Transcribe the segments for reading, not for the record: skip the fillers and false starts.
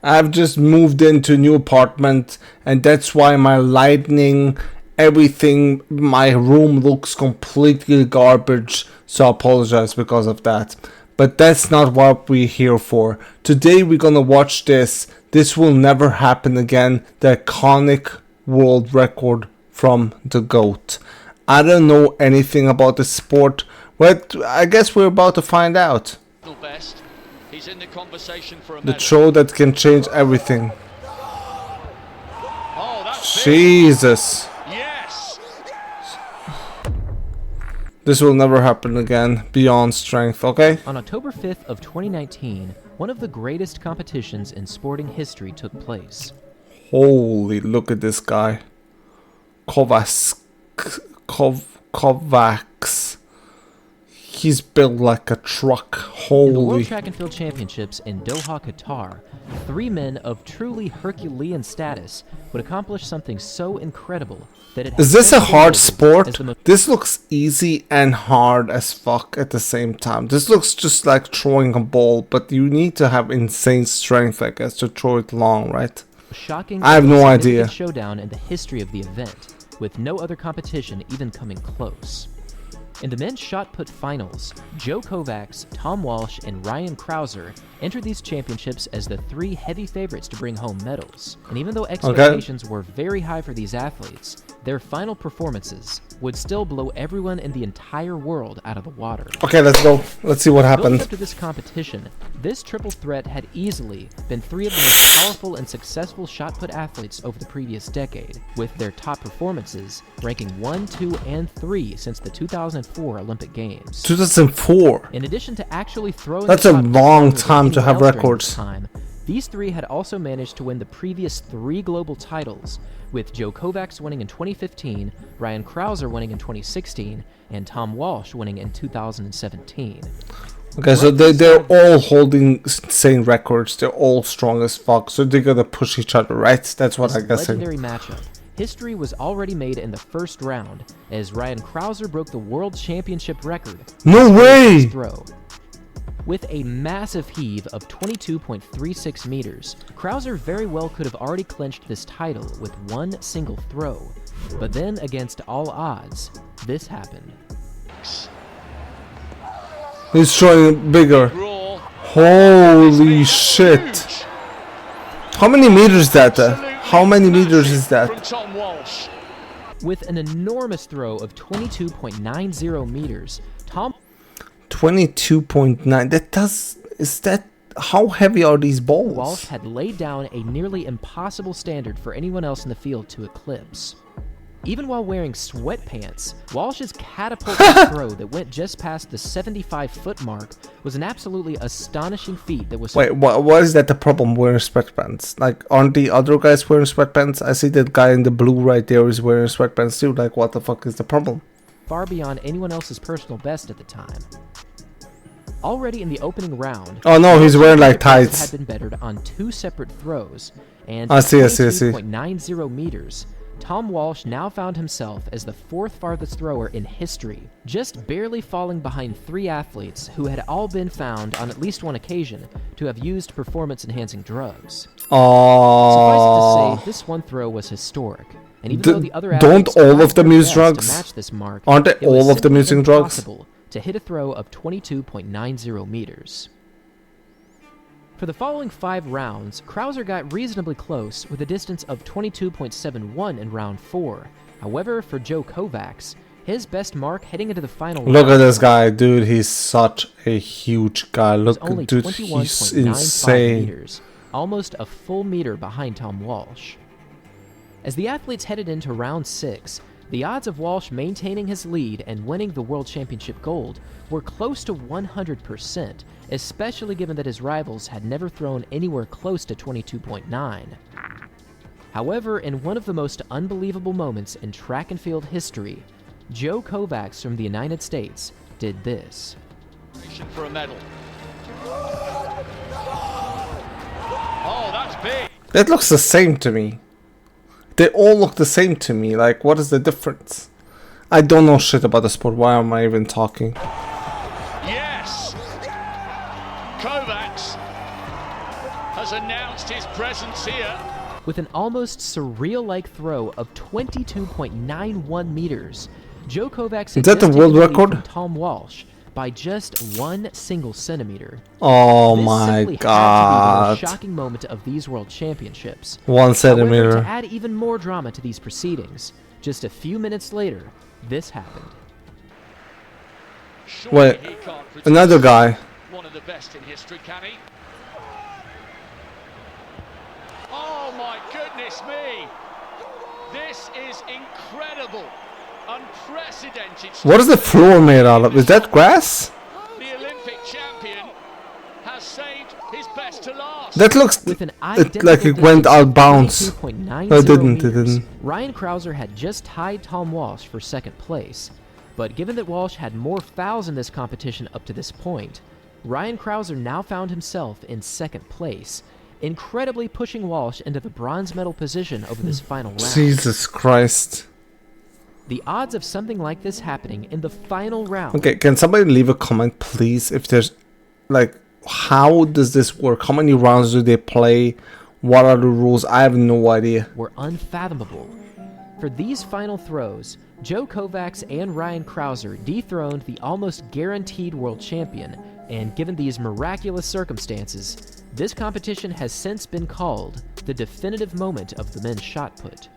I've just moved into a new apartment, and that's why my lighting, everything, my room looks completely garbage. So I apologize because of that. But that's not what we're here for. Today we're gonna watch this. This will never happen again. The iconic world record from the GOAT. I don't know anything about the sport, but I guess we're about to find out. Best. He's in the conversation for a The throw that can change everything. Jesus. Yes. This will never happen again. Beyond strength, okay? On October 5th of 2019, one of the greatest competitions in sporting history took place. Holy, look at this guy. Kovacs. He's built like a truck. Holy. In the World Track and Field Championships in Doha, Qatar, 3 men of truly Herculean status would accomplish something so incredible that it is this a hard sport? This looks easy and hard as fuck at the same time. This looks just like throwing a ball, but you need to have insane strength, I guess, to throw it long, right? Shocking. I have no idea. Showdown in the history of the event, with no other competition even coming close. In the men's shot put finals, G.O.A.T, Tom Walsh, and Ryan Crouser entered these championships as the 3 heavy favorites to bring home medals. And even though expectations were very high for these athletes, their final performances would still blow everyone in the entire world out of the water. Okay, let's go. Let's see what happened. After this competition, this triple threat had easily been 3 of the most powerful and successful shot put athletes over the previous decade, with their top performances ranking 1, 2, and 3 since the 2004 Olympic Games. 2004? In addition to actually throwing that's a long time to have records. These 3 had also managed to win the previous 3 global titles, with G.O.A.T winning in 2015, Ryan Crouser winning in 2016, and Tom Walsh winning in 2017. Okay, so they're all holding insane records. They're all strong as fuck, so they're gonna push each other, right? That's what I'm guessing. Legendary matchup. History was already made in the first round, as Ryan Crouser broke the World Championship record. No way! Throw. With a massive heave of 22.36 meters, Crouser very well could have already clinched this title with one single throw. But then, against all odds, this happened. He's throwing bigger. Holy shit. How many meters is that? How many meters is that? With an enormous throw of 22.90 meters, Tom 22.9. Is that how heavy are these balls? Walsh had laid down a nearly impossible standard for anyone else in the field to eclipse. Even while wearing sweatpants, Walsh's catapulted throw that went just past the 75-foot mark was an absolutely astonishing feat that was... Wait, what is that the problem wearing sweatpants? Like, aren't the other guys wearing sweatpants? I see that guy in the blue right there is wearing sweatpants too. Like, what the fuck is the problem? Far beyond anyone else's personal best at the time. Already in the opening round... Oh no, he's wearing like tights. ...had been bettered on 2 separate throws, and I see. 22.90 meters... Tom Walsh now found himself as the 4th farthest thrower in history, just barely falling behind 3 athletes who had all been found on at least one occasion to have used performance-enhancing drugs. Suffice it to say, this one throw was historic, and even though the other athletes don't all of them use drugs? To match this mark, aren't they all of them using drugs? Impossible to hit a throw of 22.90 meters. For the following 5 rounds, Crouser got reasonably close with a distance of 22.71 in round 4. However, for G.O.A.T, his best mark heading into the final round... Look at this guy, dude. He's such a huge guy. Look, dude, he's insane. Meters, almost a full meter behind Tom Walsh. As the athletes headed into round 6, the odds of Walsh maintaining his lead and winning the World Championship gold were close to 100%, especially given that his rivals had never thrown anywhere close to 22.9. However, in one of the most unbelievable moments in track and field history, G.O.A.T from the United States did this. For a medal. Oh, that's big. That looks the same to me. They all look the same to me. Like, what is the difference? I don't know shit about the sport. Why am I even talking? Yes! Kovacs has has announced his presence here. With an almost surreal-like throw of 22.91 meters, Djokovic Is that the world record? from Tom Walsh by just 1 single centimeter. Oh This my simply had to be the god. most shocking moment of these World Championships. 1 However, centimeter. to add even more drama to these proceedings, just a few minutes later, this happened. Surely Wait, he can't produce another guy. one of the best in history, can he? Oh my goodness me! This is incredible, unprecedented. What is the floor made out of? Is that grass? The Olympic champion has saved his best to last. That looks With an like it went out bounds. No, it didn't, it didn't. Ryan Crouser had just tied Tom Walsh for second place. But given that Walsh had more fouls in this competition up to this point, Ryan Crouser now found himself in second place, incredibly pushing Walsh into the bronze medal position over this final round. Jesus Christ. The odds of something like this happening in the final round Okay, can somebody leave a comment, please? If there's, like, how does this work? How many rounds do they play? What are the rules? I have no idea. were unfathomable. For these final throws, Djokovic and Ryan Crouser dethroned the almost guaranteed world champion, and given these miraculous circumstances, this competition has since been called the definitive moment of the men's shot put.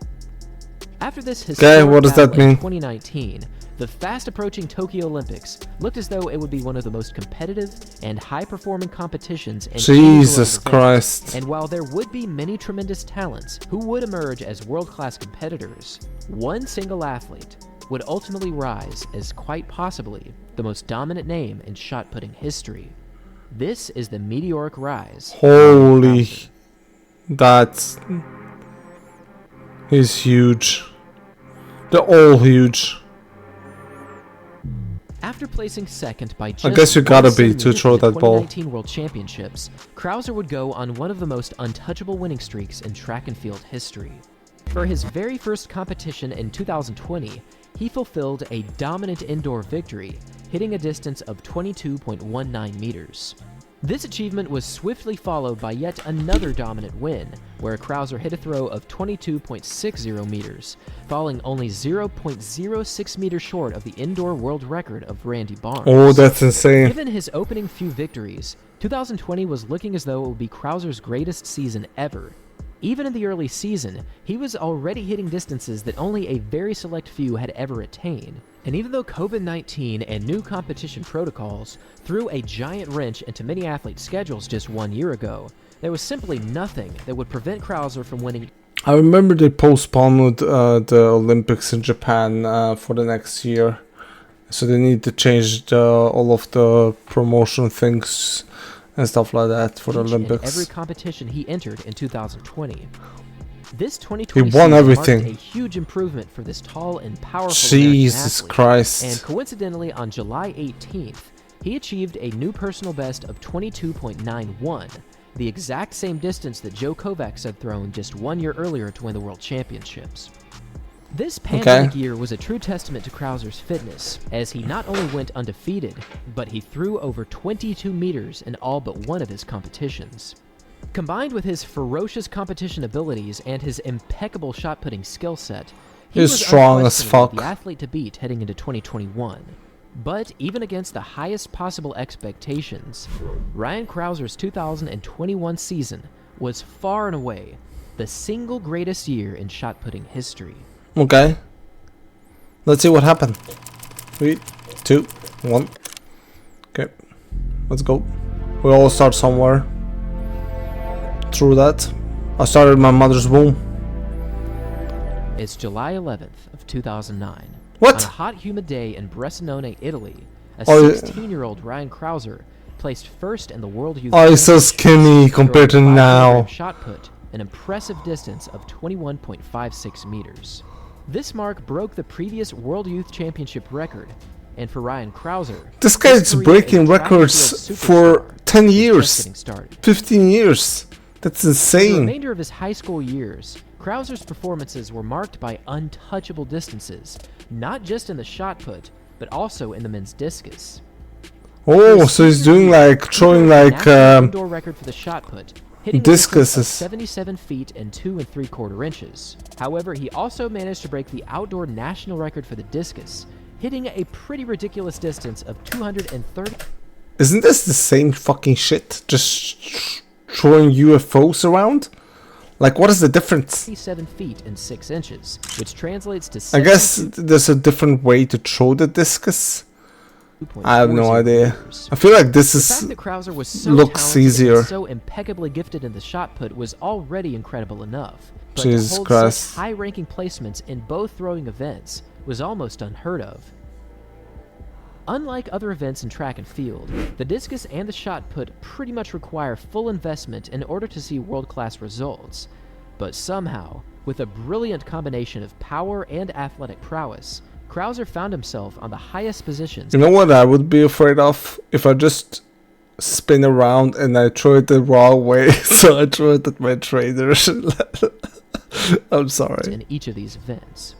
After this historic what does that battle in mean? 2019, the fast-approaching Tokyo Olympics looked as though it would be one of the most competitive and high-performing competitions in any Jesus global event. Christ. And while there would be many tremendous talents who would emerge as world-class competitors, one single athlete would ultimately rise as quite possibly the most dominant name in shot-putting history. This is the meteoric rise. Holy. That is huge. They're all huge. After placing second by just I guess you 1 gotta be to centimeter throw in the that ball. 2019 World Championships, Crouser would go on one of the most untouchable winning streaks in track and field history. For his very first competition in 2020, he fulfilled a dominant indoor victory, hitting a distance of 22.19 meters. This achievement was swiftly followed by yet another dominant win, where Crouser hit a throw of 22.60 meters, falling only 0.06 meters short of the indoor world record of Randy Barnes. Oh, that's insane. Given his opening few victories, 2020 was looking as though it would be Crouser's greatest season ever. Even in the early season, he was already hitting distances that only a very select few had ever attained. And even though COVID-19 and new competition protocols threw a giant wrench into many athletes' schedules just 1 year ago, there was simply nothing that would prevent Crouser from winning. I remember they postponed the Olympics in Japan for the next year. So they need to change all of the promotion things and stuff like that for the each and Olympics. every competition he entered in 2020. This 2020 He won season everything. marked a huge improvement for this tall and powerful Jesus American athlete. Christ. And coincidentally, on July 18th, he achieved a new personal best of 22.91, the exact same distance that Djokovic had thrown just 1 year earlier to win the World Championships. This pandemic year was a true testament to Crouser's fitness, as he not only went undefeated, but he threw over 22 meters in all but one of his competitions. Combined with his ferocious competition abilities and his impeccable shot-putting skill set, he He's was strong as unquestionably fuck. the athlete to beat heading into 2021. But even against the highest possible expectations, Ryan Crouser's 2021 season was far and away the single greatest year in shot-putting history. Okay. Let's see what happened. 3, 2, 1. Okay. Let's go. We all start somewhere. Through that. I started in my mother's womb. It's July 11th of 2009. What? On a hot, humid day in Bressanone, Italy, a Oh, 16-year-old Ryan Crouser placed first in the World Youth Oh, he's so Championships, skinny compared to throwing a 5 now. kilogram shot put, an impressive distance of 21.56 meters. This mark broke the previous World Youth Championship record, and for Ryan Crouser, This his guy's career breaking as a track and field records superstar for 10 was just years. getting started. 15 years. That's For the insane. remainder of his high school years, Crouser's performances were marked by untouchable distances, not just in the shot put, but also in the men's discus. Oh, so he's doing like, throwing like, national indoor record for the shot put, hitting a Discus distance of is 77 feet and 2 3/4 inches. However, he also managed to break the outdoor national record for the discus, hitting a pretty ridiculous distance of 230. Isn't this the same fucking shit? Just throwing UFOs around? Like, what is the difference? 7 feet and 6 inches, which translates to I guess there's a different way to throw the discus. I have no idea. I feel like this The fact is that Crouser was so looks talented easier. and so impeccably gifted in the shot put was already incredible enough. But Jesus to hold Christ. such high-ranking placements in both throwing events was almost unheard of. Unlike other events in track and field, the discus and the shot put pretty much require full investment in order to see world-class results. But somehow, with a brilliant combination of power and athletic prowess, Crouser found himself on the highest positions. You know what I would be afraid of? If I just spin around and I throw it the wrong way, so I throw it at my trainer. I'm sorry. In each of these events.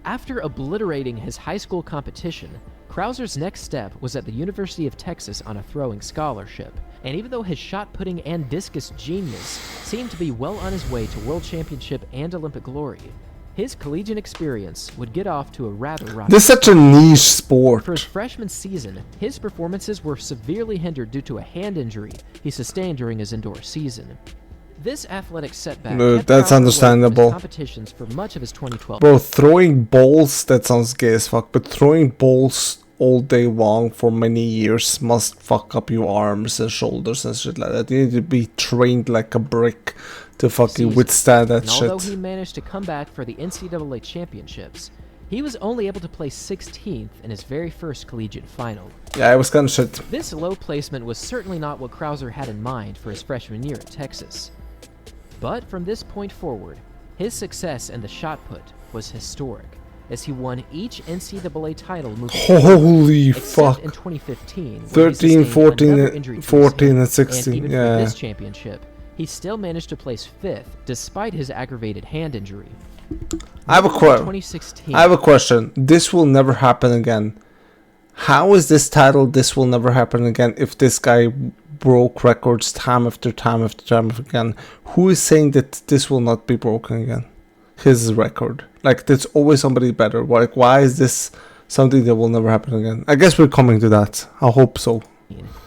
After obliterating his high school competition, Crouser's next step was at the University of Texas on a throwing scholarship, and even though his shot-putting and discus genius seemed to be well on his way to world championship and Olympic glory, his collegiate experience would get off to a rather rocky This is such a niche sport. For his freshman season, his performances were severely hindered due to a hand injury he sustained during his indoor season. This athletic setback kept That's Crouser away from his understandable. competitions for much of his 2012. Bro, throwing balls, that sounds gay as fuck, but throwing balls all day long for many years must fuck up your arms and shoulders and shit like that. You need to be trained like a brick to fucking withstand that And shit. although he managed to come back for the NCAA championships, he was only able to place 16th in his very first collegiate final. Yeah, it was kind of shit. This low placement was certainly not what Crouser had in mind for his freshman year at Texas. But from this point forward, his success in the shot put was historic, as he won each NCAA title moving Holy except fuck. in 2015, where 13, he sustained 14, another injury to his 14 hand. and 16, And even yeah. for this championship, he still managed to place 5th despite his aggravated hand injury. I have a Moving to question. 2016. I have a question. This will never happen again. How is this title "This will never happen again" if this guy broke records time after time after time again? Who is saying that this will not be broken again? His record. Like, there's always somebody better. Like, why is this something that will never happen again? I guess we're coming to that. I hope so.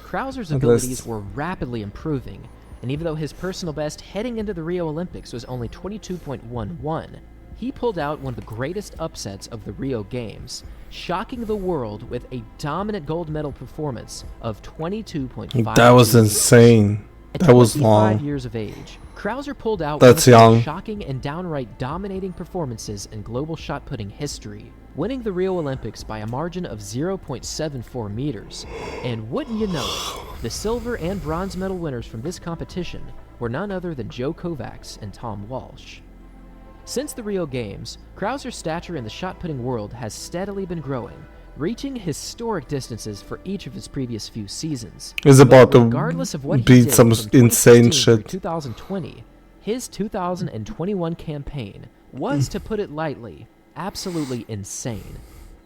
Crouser's At abilities least. were rapidly improving, and even though his personal best heading into the Rio Olympics was only 22.11, he pulled out one of the greatest upsets of the Rio Games, shocking the world with a dominant gold medal performance of 22.5. That was insane. At That was 25 long. years of age, Crouser pulled out That's one of the young. most shocking and downright dominating performances in global shot putting history, winning the Rio Olympics by a margin of 0.74 meters. And wouldn't you know it, the silver and bronze medal winners from this competition were none other than Joe Kovacs and Tom Walsh. Since the Rio Games, Crouser's stature in the shot putting world has steadily been growing, reaching historic distances for each of his previous few seasons. He's But about to regardless of what he beat did some from insane 2016 shit. through 2020, his 2021 campaign was, to put it lightly, absolutely insane.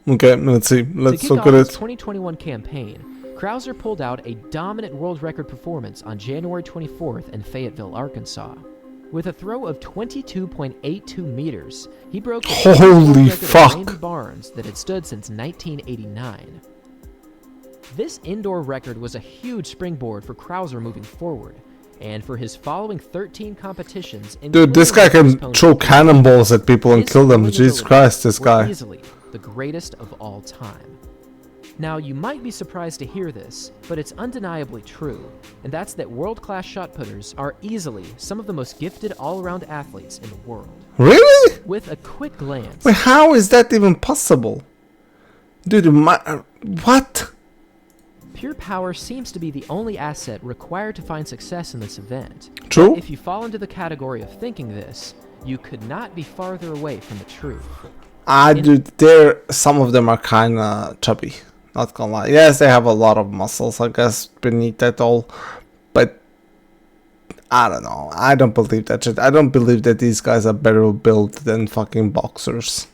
Okay, let's see. Let's to kick look off at his it. 2021 campaign, Crouser pulled out a dominant world record performance on January 24th in Fayetteville, Arkansas. With a throw of 22.82 meters, he broke the previous world Holy record of fuck. Randy Barnes that had stood since 1989. This indoor record was a huge springboard for Crouser moving forward, and for his following 13 competitions, Dude, this guy including can his throw opponents, cannonballs at people and his kill them. throwing Jesus abilities Christ, this were guy. easily the greatest of all time. Now, you might be surprised to hear this, but it's undeniably true, and that's that world-class shot putters are easily some of the most gifted all-around athletes in the world. Really? With a quick glance, Wait, how is that even possible? Dude, what? pure power seems to be the only asset required to find success in this event. True? If you fall into the category of thinking this, you could not be farther away from the truth. Dude, some of them are kinda chubby. Not gonna lie. Yes, they have a lot of muscles, I guess, beneath that all. But I don't know. I don't believe that shit. I don't believe that these guys are better built than fucking boxers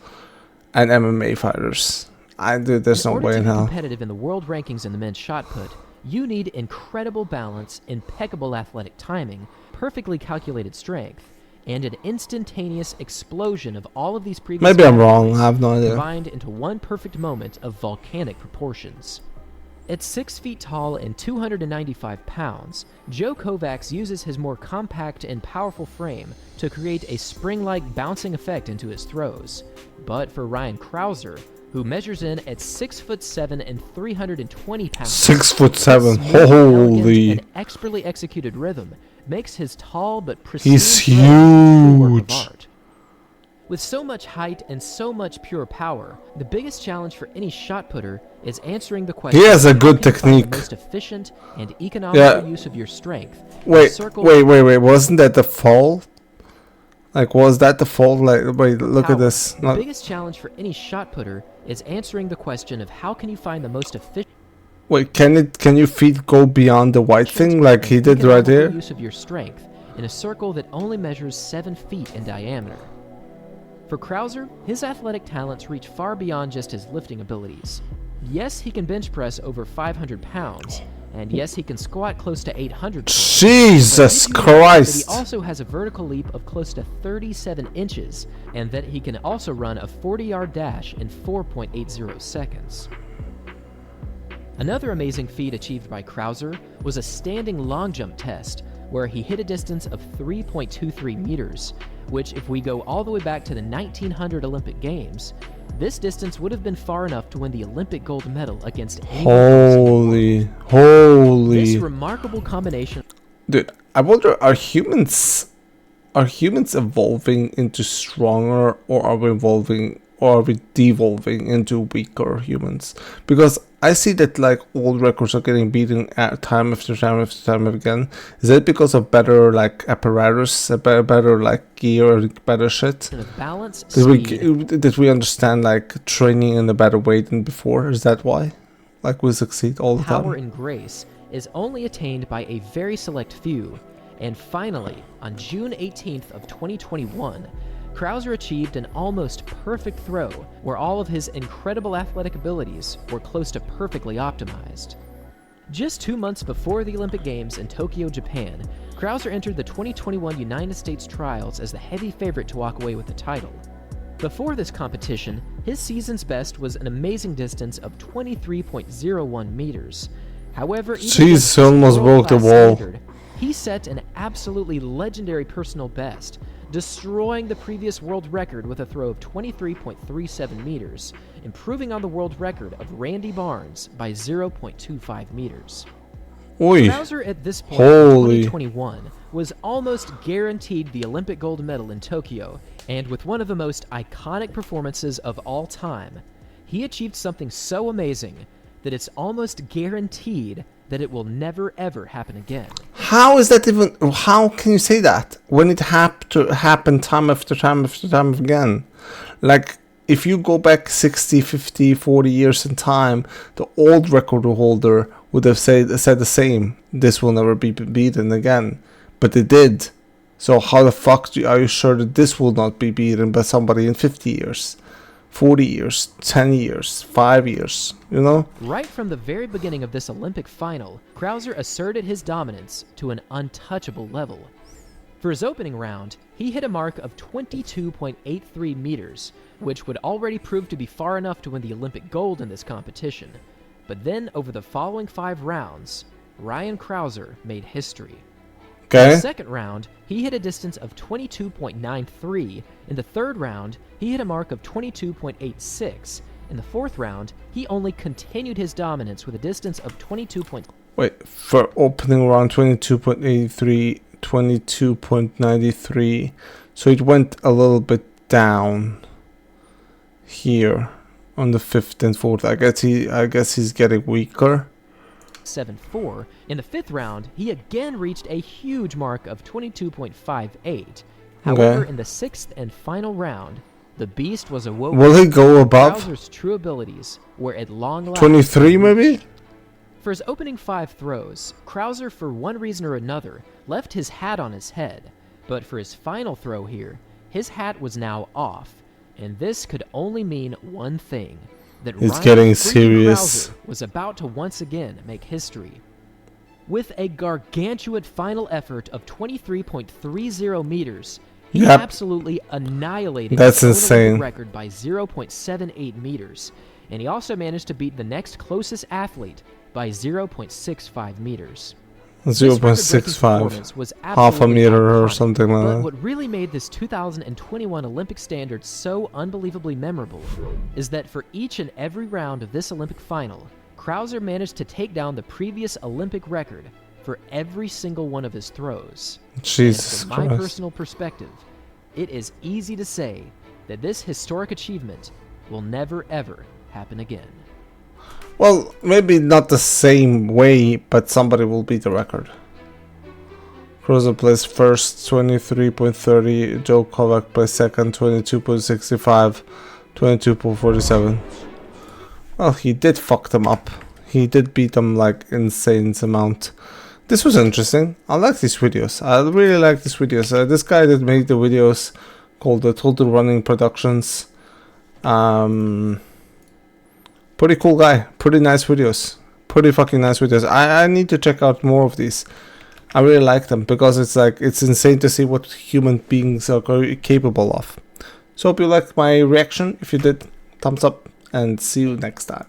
and MMA fighters. There's no way in In order to be hell. competitive in the world rankings in the men's shot put, you need incredible balance, impeccable athletic timing, perfectly calculated strength, and an instantaneous explosion of all of these previous Maybe I'm wrong. categories I have no idea. combined into one perfect moment of volcanic proportions. At 6 feet tall and 295 pounds, Joe Kovacs uses his more compact and powerful frame to create a spring-like bouncing effect into his throws. But for Ryan Crouser, who measures in at 6'7" and 320 pounds, 6'7". his smooth, elegant, Holy. and expertly executed rhythm makes his tall but pristine He's throw a true work of huge. art. With so much height and so much pure power, the biggest challenge for any shot putter is answering the question. He has a how good can you find technique. the most efficient and economical Yeah. use of your strength. in a Wait, circle wait. Wasn't that the fall? Like, was that the fall? Like, wait, look at power. this. The biggest challenge for any shot putter is answering the question of how can you find the most efficient. Wait, can your feet go beyond the white thing like he did right economical here? use of your strength in a circle that only measures 7 feet in diameter. For Crouser, his athletic talents reach far beyond just his lifting abilities. Yes, he can bench press over 500 pounds, and yes, he can squat close to 800 pounds. Jesus But did you know that Christ! he also has a vertical leap of close to 37 inches, and that he can also run a 40-yard dash in 4.80 seconds. Another amazing feat achieved by Crouser was a standing long jump test, where he hit a distance of 3.23 meters, which, if we go all the way back to the 1900 Olympic Games, this distance would have been far enough to win the Olympic gold medal against anyone else in the world. Holy. This remarkable combination. Dude, I wonder, are humans evolving into stronger, or are we devolving into weaker humans? Because I see that like old records are getting beaten at time after time after time again. Is that because of better like apparatus, better like gear, better shit? Of balance, Did we understand like training in a better way than before? Is that why? Like we succeed all the power, time? and grace is only attained by a very select few. And finally, on June 18th of 2021, Crouser achieved an almost perfect throw where all of his incredible athletic abilities were close to perfectly optimized. Just 2 months before the Olympic Games in Tokyo, Japan, Crouser entered the 2021 United States trials as the heavy favorite to walk away with the title. Before this competition, his season's best was an amazing distance of 23.01 meters. However, even Jesus, against he almost this broke the world-class wall. standard, he set an absolutely legendary personal best, destroying the previous world record with a throw of 23.37 meters, improving on the world record of Randy Barnes by 0.25 meters. Oi. Crouser at this point Holy. in 2021 was almost guaranteed the Olympic gold medal in Tokyo, and with one of the most iconic performances of all time, he achieved something so amazing that it's almost guaranteed that it will never ever happen again. How is that even? How can you say that when it happen time after time after time again? Like, if you go back 60, 50, 40 years in time, the old record holder would have said the same. This will never be beaten again. But it did. So how the fuck are you sure that this will not be beaten by somebody in 50 years? 40 years, 10 years, 5 years, you know? Right from the very beginning of this Olympic final, Crouser asserted his dominance to an untouchable level. For his opening round, he hit a mark of 22.83 meters, which would already prove to be far enough to win the Olympic gold in this competition. But then, over the following 5 rounds, Ryan Crouser made history. In Okay. the second round, he hit a distance of 22.93. In the third round, he hit a mark of 22.86. In the fourth round, he only continued his dominance with a distance of 22. Wait, for opening round 22.83, 22.93. So it went a little bit down here on the fifth and fourth. I guess he's getting weaker. 7.4. In the fifth round, he again reached a huge mark of 22.58. However, in the sixth and final round, the beast was awoken. Will he go above Crouser's true abilities were at long last 23 maybe? For his opening 5 throws, Crouser, for one reason or another, left his hat on his head. But for his final throw here, his hat was now off, and this could only mean one thing: that It's Ryan getting freaking serious. Crouser was about to once again make history. With a gargantuan final effort of 23.30 meters, he Yep. absolutely annihilated That's his own insane. Olympic record by 0.78 meters, and he also managed to beat the next closest athlete by 0.65 meters. This record-breaking 0.65. performance was Half a absolutely meter or iconic, something like but that. what really made this 2021 Olympic standard so unbelievably memorable is that for each and every round of this Olympic final, Crouser managed to take down the previous Olympic record for every single one of his throws. Jesus And from my Christ. personal perspective, it is easy to say that this historic achievement will never ever happen again. Well, maybe not the same way, but somebody will beat the record. Crouser plays first, 23.30. G.O.A.T plays second, 22.65. 22.47. Well, he did fuck them up. He did beat them like insane amount. This was interesting. I like these videos. I really like these videos. This guy that made the videos called the Total Running Productions. Pretty cool guy. Pretty nice videos. Pretty fucking nice videos. I need to check out more of these. I really like them because it's like it's insane to see what human beings are capable of. So hope you liked my reaction. If you did, thumbs up and see you next time.